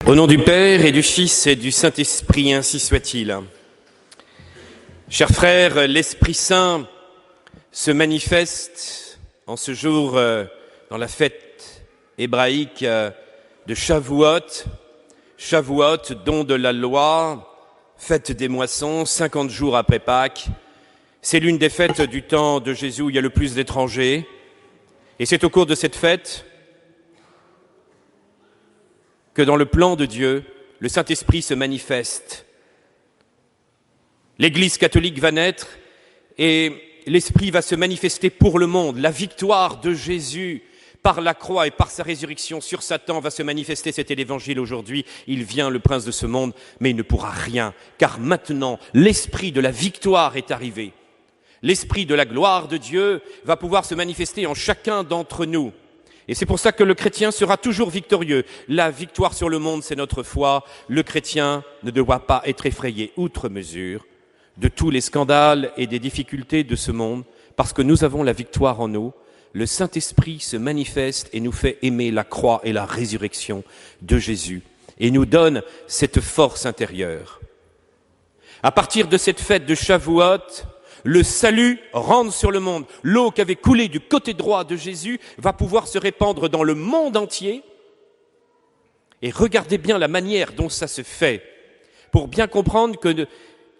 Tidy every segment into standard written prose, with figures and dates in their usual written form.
Au nom du Père et du Fils et du Saint-Esprit, ainsi soit-il. Chers frères, l'Esprit Saint se manifeste en ce jour dans la fête hébraïque de Shavuot, don de la loi, fête des moissons, 50 jours après Pâques. C'est l'une des fêtes du temps de Jésus où il y a le plus d'étrangers. Et c'est au cours de cette fête que dans le plan de Dieu, le Saint-Esprit se manifeste. L'Église catholique va naître et l'Esprit va se manifester pour le monde. La victoire de Jésus par la croix et par sa résurrection sur Satan va se manifester. C'était l'Évangile aujourd'hui. Il vient, le prince de ce monde, mais il ne pourra rien, car maintenant, l'Esprit de la victoire est arrivé. L'Esprit de la gloire de Dieu va pouvoir se manifester en chacun d'entre nous. Et c'est pour ça que le chrétien sera toujours victorieux. La victoire sur le monde, c'est notre foi. Le chrétien ne doit pas être effrayé outre mesure de tous les scandales et des difficultés de ce monde, parce que nous avons la victoire en nous. Le Saint-Esprit se manifeste et nous fait aimer la croix et la résurrection de Jésus et nous donne cette force intérieure. À partir de cette fête de Shavuot, le salut rentre sur le monde. L'eau qui avait coulé du côté droit de Jésus va pouvoir se répandre dans le monde entier. Et regardez bien la manière dont ça se fait, pour bien comprendre que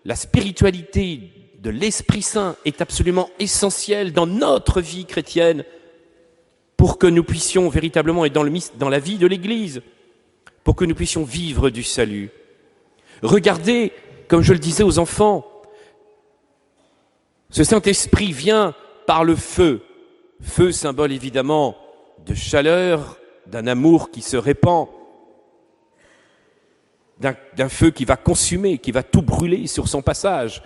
la spiritualité de l'Esprit Saint est absolument essentielle dans notre vie chrétienne, pour que nous puissions véritablement être dans la vie de l'Église, pour que nous puissions vivre du salut. Regardez, comme je le disais aux enfants, ce Saint-Esprit vient par le feu. Feu, symbole évidemment de chaleur, d'un amour qui se répand, d'un feu qui va consumer, qui va tout brûler sur son passage.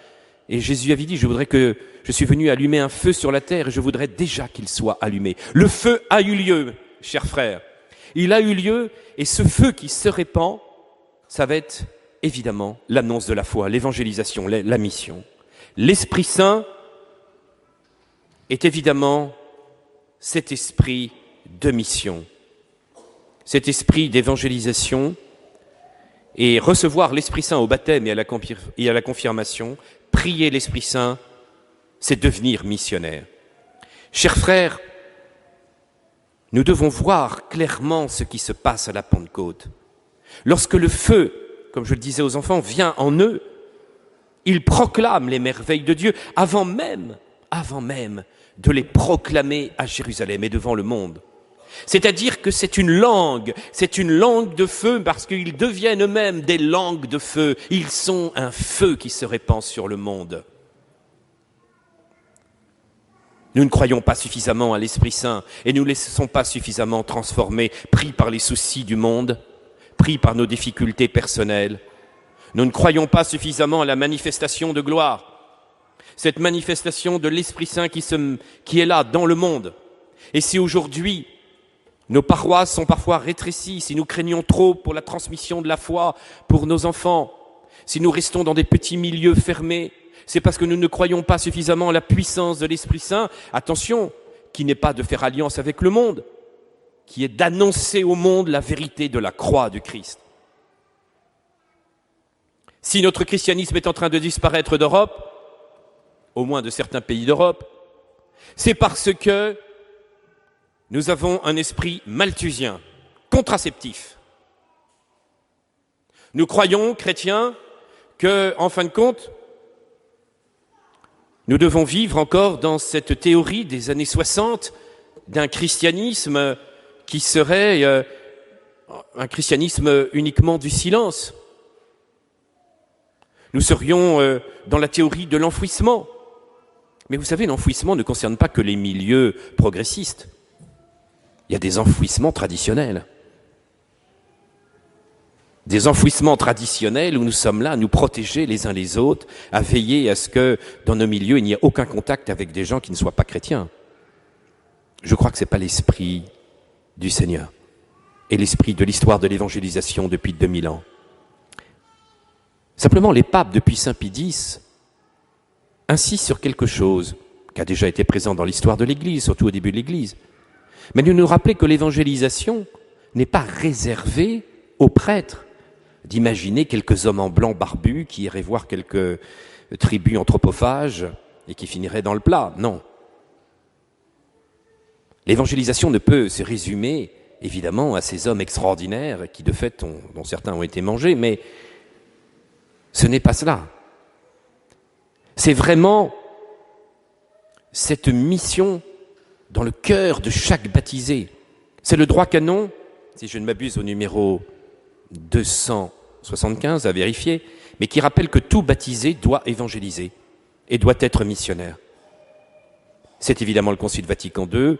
Et Jésus avait dit, je suis venu allumer un feu sur la terre et je voudrais déjà qu'il soit allumé. Le feu a eu lieu, chers frères. Il a eu lieu et ce feu qui se répand, ça va être évidemment l'annonce de la foi, l'évangélisation, la mission. L'Esprit Saint est évidemment cet esprit de mission, cet esprit d'évangélisation, et recevoir l'Esprit Saint au baptême et à la confirmation, prier l'Esprit Saint, c'est devenir missionnaire. Chers frères, nous devons voir clairement ce qui se passe à la Pentecôte. Lorsque le feu, comme je le disais aux enfants, vient en eux, ils proclament les merveilles de Dieu avant même de les proclamer à Jérusalem et devant le monde. C'est-à-dire que c'est une langue de feu parce qu'ils deviennent eux-mêmes des langues de feu. Ils sont un feu qui se répand sur le monde. Nous ne croyons pas suffisamment à l'Esprit Saint et nous ne laissons pas suffisamment transformés, pris par les soucis du monde, pris par nos difficultés personnelles. Nous ne croyons pas suffisamment à la manifestation de gloire. Cette manifestation de l'Esprit Saint qui est là dans le monde. Et si aujourd'hui, nos paroisses sont parfois rétrécies, si nous craignons trop pour la transmission de la foi pour nos enfants, si nous restons dans des petits milieux fermés, c'est parce que nous ne croyons pas suffisamment à la puissance de l'Esprit Saint. Attention, qui n'est pas de faire alliance avec le monde, qui est d'annoncer au monde la vérité de la croix du Christ. Si notre christianisme est en train de disparaître d'Europe, au moins de certains pays d'Europe, c'est parce que nous avons un esprit malthusien, contraceptif. Nous croyons, chrétiens, que, en fin de compte, nous devons vivre encore dans cette théorie des années 60 d'un christianisme qui serait un christianisme uniquement du silence. Nous serions dans la théorie de l'enfouissement. Mais vous savez, l'enfouissement ne concerne pas que les milieux progressistes. Il y a des enfouissements traditionnels. Des enfouissements traditionnels où nous sommes là à nous protéger les uns les autres, à veiller à ce que dans nos milieux, il n'y ait aucun contact avec des gens qui ne soient pas chrétiens. Je crois que ce n'est pas l'esprit du Seigneur et l'esprit de l'histoire de l'évangélisation depuis 2000 ans. Simplement, les papes, depuis Saint Pie X, insistent sur quelque chose qui a déjà été présent dans l'histoire de l'Église, surtout au début de l'Église. Mais nous nous rappelons que l'évangélisation n'est pas réservée aux prêtres, d'imaginer quelques hommes en blanc barbus qui iraient voir quelques tribus anthropophages et qui finiraient dans le plat. Non. L'évangélisation ne peut se résumer, évidemment, à ces hommes extraordinaires qui, de fait, dont certains ont été mangés, mais ce n'est pas cela. C'est vraiment cette mission dans le cœur de chaque baptisé. C'est le droit canon, si je ne m'abuse, au numéro 275 à vérifier, mais qui rappelle que tout baptisé doit évangéliser et doit être missionnaire. C'est évidemment le Concile Vatican II,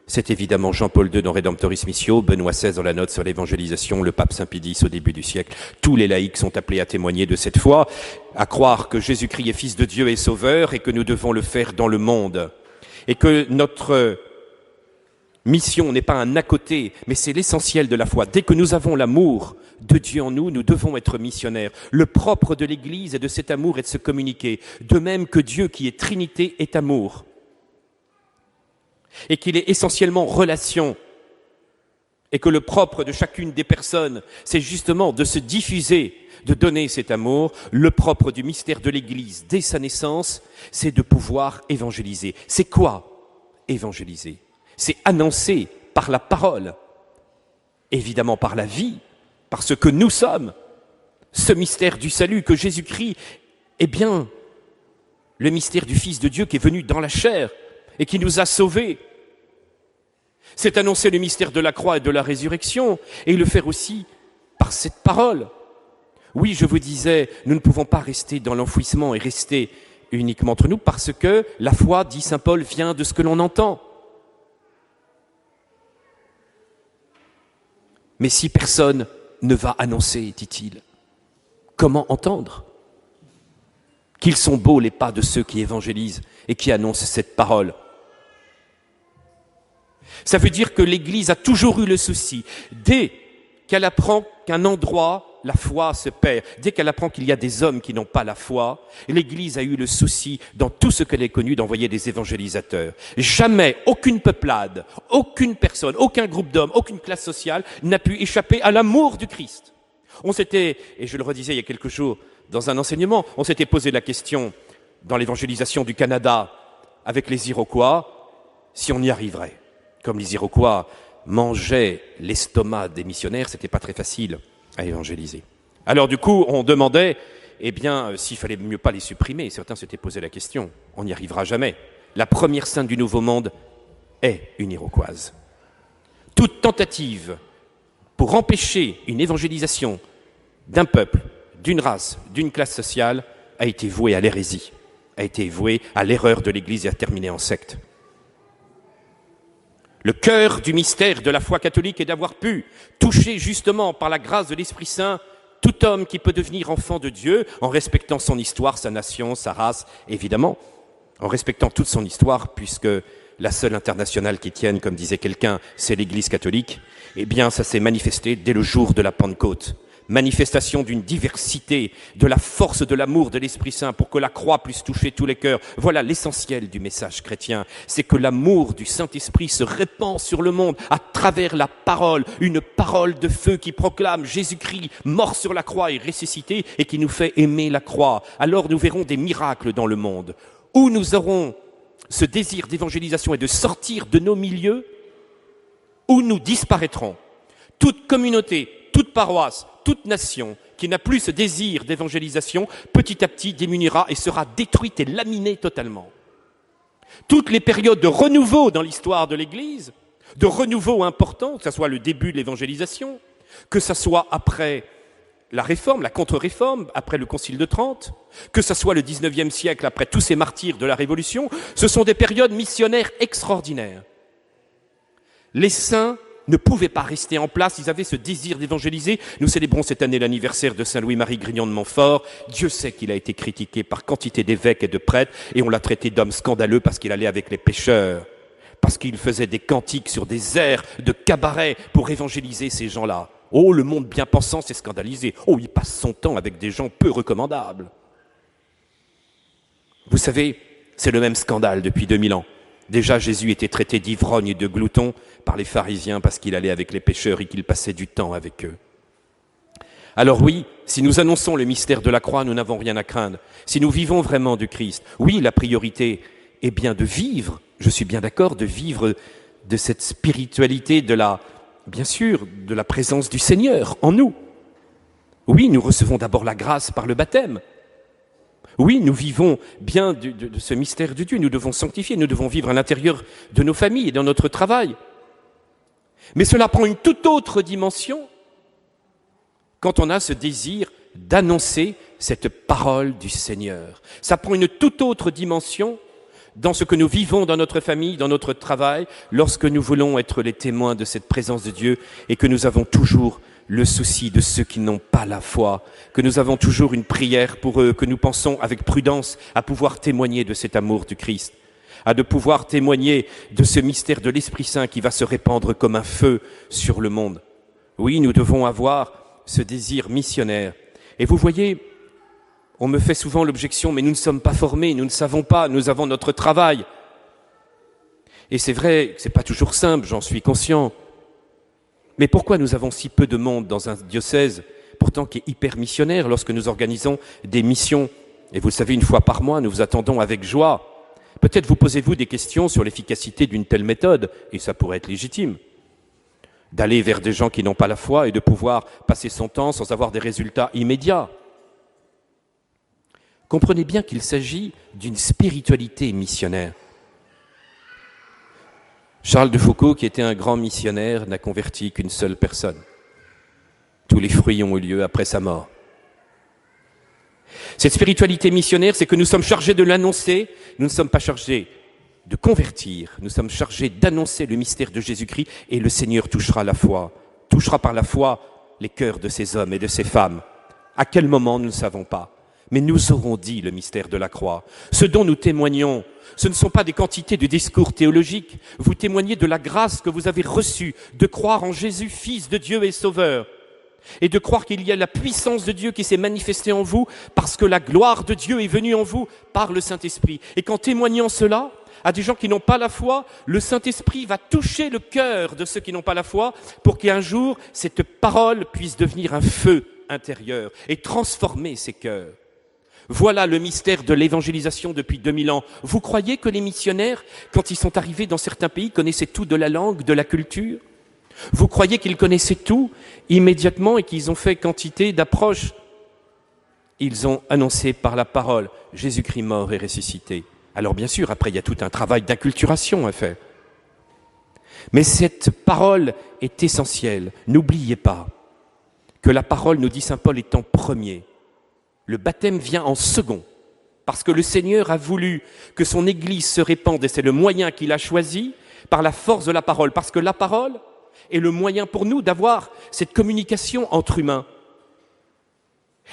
c'est évidemment Jean-Paul II dans Redemptoris Missio, Benoît XVI dans la note sur l'évangélisation, le pape Saint Pie X au début du siècle. Tous les laïcs sont appelés à témoigner de cette foi, à croire que Jésus-Christ est Fils de Dieu et Sauveur et que nous devons le faire dans le monde. Et que notre mission n'est pas un à côté, mais c'est l'essentiel de la foi. Dès que nous avons l'amour de Dieu en nous, nous devons être missionnaires. Le propre de l'Église et de cet amour est de se communiquer. De même que Dieu qui est Trinité est amour. Et qu'il est essentiellement relation, et que le propre de chacune des personnes, c'est justement de se diffuser, de donner cet amour. Le propre du mystère de l'Église, dès sa naissance, c'est de pouvoir évangéliser. C'est quoi évangéliser? C'est annoncer par la parole, évidemment par la vie, par ce que nous sommes, ce mystère du salut, que Jésus-Christ est bien le mystère du Fils de Dieu qui est venu dans la chair, et qui nous a sauvés. C'est annoncer le mystère de la croix et de la résurrection, et le faire aussi par cette parole. Oui, je vous disais, nous ne pouvons pas rester dans l'enfouissement et rester uniquement entre nous, parce que la foi, dit saint Paul, vient de ce que l'on entend. Mais si personne ne va annoncer, dit-il, comment entendre? Qu'ils sont beaux les pas de ceux qui évangélisent et qui annoncent cette parole. Ça veut dire que l'Église a toujours eu le souci, dès qu'elle apprend qu'un endroit, la foi se perd, dès qu'elle apprend qu'il y a des hommes qui n'ont pas la foi, l'Église a eu le souci, dans tout ce qu'elle est connue, d'envoyer des évangélisateurs. Jamais, aucune peuplade, aucune personne, aucun groupe d'hommes, aucune classe sociale n'a pu échapper à l'amour du Christ. On s'était, et je le redisais il y a quelques jours dans un enseignement, on s'était posé la question, dans l'évangélisation du Canada, avec les Iroquois, si on y arriverait. Comme les Iroquois mangeaient l'estomac des missionnaires, c'était pas très facile à évangéliser. Alors du coup, on demandait, s'il fallait mieux pas les supprimer. Certains s'étaient posé la question. On n'y arrivera jamais. La première sainte du Nouveau Monde est une Iroquoise. Toute tentative pour empêcher une évangélisation d'un peuple, d'une race, d'une classe sociale, a été vouée à l'hérésie, a été vouée à l'erreur de l'Église et a terminé en secte. Le cœur du mystère de la foi catholique est d'avoir pu toucher justement par la grâce de l'Esprit Saint tout homme qui peut devenir enfant de Dieu en respectant son histoire, sa nation, sa race, évidemment, en respectant toute son histoire, puisque la seule internationale qui tienne, comme disait quelqu'un, c'est l'Église catholique. Ça s'est manifesté dès le jour de la Pentecôte. Manifestation d'une diversité, de la force de l'amour de l'Esprit Saint pour que la croix puisse toucher tous les cœurs. Voilà l'essentiel du message chrétien, c'est que l'amour du Saint-Esprit se répand sur le monde à travers la parole, une parole de feu qui proclame Jésus-Christ mort sur la croix et ressuscité et qui nous fait aimer la croix. Alors nous verrons des miracles dans le monde, où nous aurons ce désir d'évangélisation et de sortir de nos milieux, où nous disparaîtrons. Toute communauté, toute paroisse, toute nation qui n'a plus ce désir d'évangélisation, petit à petit démunira et sera détruite et laminée totalement. Toutes les périodes de renouveau dans l'histoire de l'Église, de renouveau important, que ce soit le début de l'évangélisation, que ce soit après la réforme, la contre-réforme, après le Concile de Trente, que ce soit le XIXe siècle, après tous ces martyrs de la Révolution, ce sont des périodes missionnaires extraordinaires. Les saints ne pouvaient pas rester en place, ils avaient ce désir d'évangéliser. Nous célébrons cette année l'anniversaire de Saint Louis-Marie Grignon de Montfort. Dieu sait qu'il a été critiqué par quantité d'évêques et de prêtres, et on l'a traité d'homme scandaleux parce qu'il allait avec les pécheurs, parce qu'il faisait des cantiques sur des airs de cabaret pour évangéliser ces gens-là. Oh, le monde bien pensant s'est scandalisé. Oh, il passe son temps avec des gens peu recommandables. Vous savez, c'est le même scandale depuis 2000 ans. Déjà, Jésus était traité d'ivrogne et de glouton par les pharisiens parce qu'il allait avec les pécheurs et qu'il passait du temps avec eux. Alors oui, si nous annonçons le mystère de la croix, nous n'avons rien à craindre. Si nous vivons vraiment du Christ, oui, la priorité est bien de vivre, je suis bien d'accord, de vivre de cette spiritualité bien sûr, de la présence du Seigneur en nous. Oui, nous recevons d'abord la grâce par le baptême. Oui, nous vivons bien de ce mystère de Dieu. Nous devons sanctifier, nous devons vivre à l'intérieur de nos familles et dans notre travail. Mais cela prend une toute autre dimension quand on a ce désir d'annoncer cette parole du Seigneur. Ça prend une toute autre dimension dans ce que nous vivons dans notre famille, dans notre travail, lorsque nous voulons être les témoins de cette présence de Dieu et que nous avons toujours le souci de ceux qui n'ont pas la foi, que nous avons toujours une prière pour eux, que nous pensons avec prudence à pouvoir témoigner de cet amour du Christ, à de pouvoir témoigner de ce mystère de l'Esprit Saint qui va se répandre comme un feu sur le monde. Oui, nous devons avoir ce désir missionnaire. Et vous voyez, on me fait souvent l'objection, mais nous ne sommes pas formés, nous ne savons pas, nous avons notre travail. Et c'est vrai que ce n'est pas toujours simple, j'en suis conscient. Mais pourquoi nous avons si peu de monde dans un diocèse, pourtant qui est hyper missionnaire, lorsque nous organisons des missions? Et vous le savez, une fois par mois, nous vous attendons avec joie. Peut-être vous posez-vous des questions sur l'efficacité d'une telle méthode, et ça pourrait être légitime. D'aller vers des gens qui n'ont pas la foi et de pouvoir passer son temps sans avoir des résultats immédiats. Comprenez bien qu'il s'agit d'une spiritualité missionnaire. Charles de Foucault, qui était un grand missionnaire, n'a converti qu'une seule personne. Tous les fruits ont eu lieu après sa mort. Cette spiritualité missionnaire, c'est que nous sommes chargés de l'annoncer, nous ne sommes pas chargés de convertir, nous sommes chargés d'annoncer le mystère de Jésus-Christ et le Seigneur touchera par la foi les cœurs de ces hommes et de ces femmes. À quel moment, nous ne savons pas. Mais nous aurons dit le mystère de la croix. Ce dont nous témoignons, ce ne sont pas des quantités de discours théologiques. Vous témoignez de la grâce que vous avez reçue de croire en Jésus, Fils de Dieu et Sauveur. Et de croire qu'il y a la puissance de Dieu qui s'est manifestée en vous parce que la gloire de Dieu est venue en vous par le Saint-Esprit. Et qu'en témoignant cela, à des gens qui n'ont pas la foi, le Saint-Esprit va toucher le cœur de ceux qui n'ont pas la foi pour qu'un jour, cette parole puisse devenir un feu intérieur et transformer ces cœurs. Voilà le mystère de l'évangélisation depuis 2000 ans. Vous croyez que les missionnaires, quand ils sont arrivés dans certains pays, connaissaient tout de la langue, de la culture? Vous croyez qu'ils connaissaient tout immédiatement et qu'ils ont fait quantité d'approches? Ils ont annoncé par la parole Jésus-Christ mort et ressuscité. Alors bien sûr, après il y a tout un travail d'acculturation à faire. Mais cette parole est essentielle. N'oubliez pas que la parole, nous dit saint Paul, est en premier. Le baptême vient en second, parce que le Seigneur a voulu que son Église se répande, et c'est le moyen qu'il a choisi par la force de la parole, parce que la parole est le moyen pour nous d'avoir cette communication entre humains.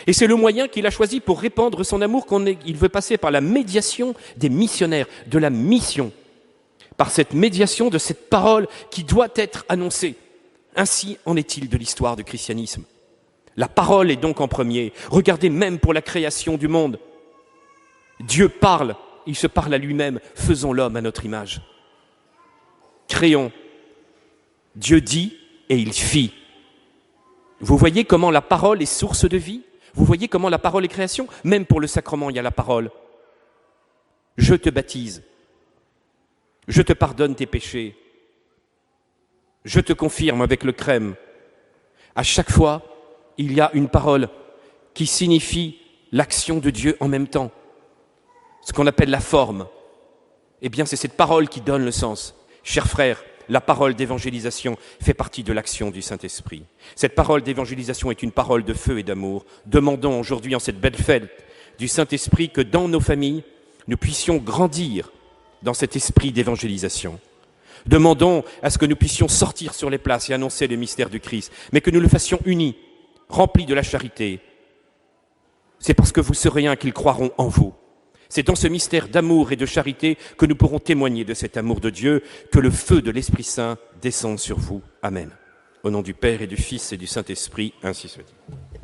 Et c'est le moyen qu'il a choisi pour répandre son amour, il veut passer par la médiation des missionnaires, de la mission, par cette médiation de cette parole qui doit être annoncée. Ainsi en est-il de l'histoire du christianisme. La parole est donc en premier. Regardez même pour la création du monde. Dieu parle, il se parle à lui-même. Faisons l'homme à notre image. Créons. Dieu dit et il fit. Vous voyez comment la parole est source de vie? Vous voyez comment la parole est création? Même pour le sacrement, il y a la parole. Je te baptise. Je te pardonne tes péchés. Je te confirme avec le crème. À chaque fois, il y a une parole qui signifie l'action de Dieu en même temps. Ce qu'on appelle la forme. Eh bien, c'est cette parole qui donne le sens. Chers frères, la parole d'évangélisation fait partie de l'action du Saint-Esprit. Cette parole d'évangélisation est une parole de feu et d'amour. Demandons aujourd'hui, en cette belle fête du Saint-Esprit, que dans nos familles, nous puissions grandir dans cet esprit d'évangélisation. Demandons à ce que nous puissions sortir sur les places et annoncer le mystère du Christ, mais que nous le fassions unis, remplis de la charité. C'est parce que vous serez un qu'ils croiront en vous. C'est dans ce mystère d'amour et de charité que nous pourrons témoigner de cet amour de Dieu, que le feu de l'Esprit Saint descende sur vous. Amen. Au nom du Père et du Fils et du Saint-Esprit, ainsi soit-il.